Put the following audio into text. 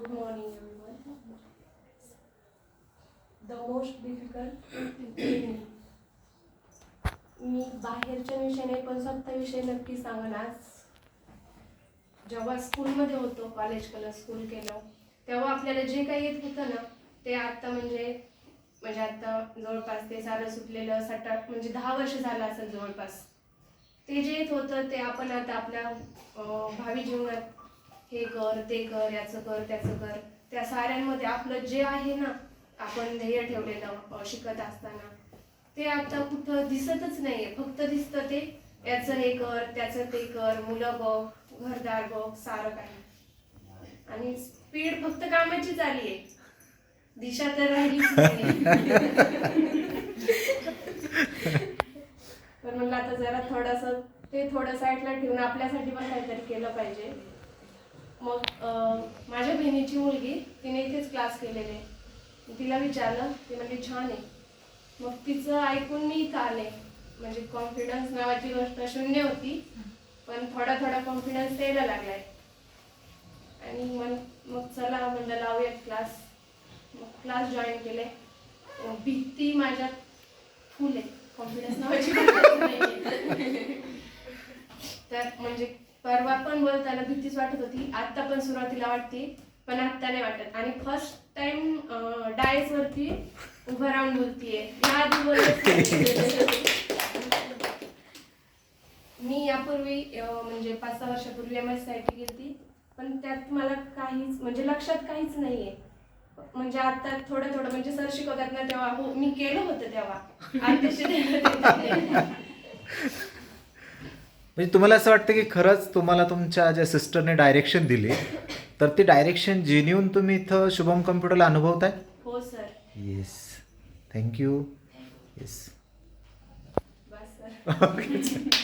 Good morning, everyone. The most difficult training. मी बाहेरच्या विषय नाही पण स्वतः विषय नक्की सांगेन. आज जेव्हा स्कूलमध्ये होतो, कॉलेज केलं, स्कूल केलं, तेव्हा आपल्याला जे काही येत होतं ना ते आता म्हणजे आता जवळपास ते सारं सुटलेलं म्हणजे 10 वर्ष झालं असेल जवळपास. ते जे येत होतं ते आपण आता आपल्या भावी जीवनात हे कर, ते कर, याचं कर, त्याचं कर, त्या साऱ्यांमध्ये आपलं जे आहे ना आपण ध्येय ठेवलेलं शिकत असताना ते आता कुठं दिसतच नाहीये. फक्त दिसतं ते याचं हे कर, त्याचं ते कर, मुलं बघ, घरदार बघ, सारं काही. आणि स्पीड फक्त कामाचीच आली आहे, दिशा तर राहिलीच नाही. पण म्हणलं आता जरा थोडं साईडला ठेवून आपल्यासाठी पण काहीतरी केलं पाहिजे. मग माझ्या बहिणीची मुलगी, तिने इथेच क्लास केलेले. तिला विचारलं, ती म्हणजे छान आहे. मग तिचं ऐकून मी इथं आले. म्हणजे कॉन्फिडन्स नावाची गोष्ट शून्य होती, पण थोडा कॉन्फिडन्स यायला लागलाय. आणि मग चला म्हणजे लावूयात क्लास. मग क्लास जॉईन केले. भीती माझ्यात फुल आहे, कॉन्फिडन्स नावाची गोष्ट नाही. तर म्हणजे परवा पण बोलताना भीतीच वाटत होती, आता पण सुरुवातीला वाटते, पण आता नाही वाटत. आणि फर्स्ट टाइम डायस वरती उभं राहून बोलतीये. मी यापूर्वी म्हणजे 5-6 वर्षापूर्वी MSCIT केली, पण त्यात मला काहीच म्हणजे लक्षात काहीच नाहीये. म्हणजे आता थोडं म्हणजे सर शिकवतात ना तेव्हा हो मी केलं होतं तेव्हा. म्हणजे तुम्हाला असं वाटतं की खरंच तुम्हाला तुमच्या ज्या सिस्टरने डायरेक्शन दिली तर ती डायरेक्शन जेन्युइन तुम्ही इथं शुभम कम्प्युटरला अनुभवताय? हो सर. Yes, thank you. येस. बस सर.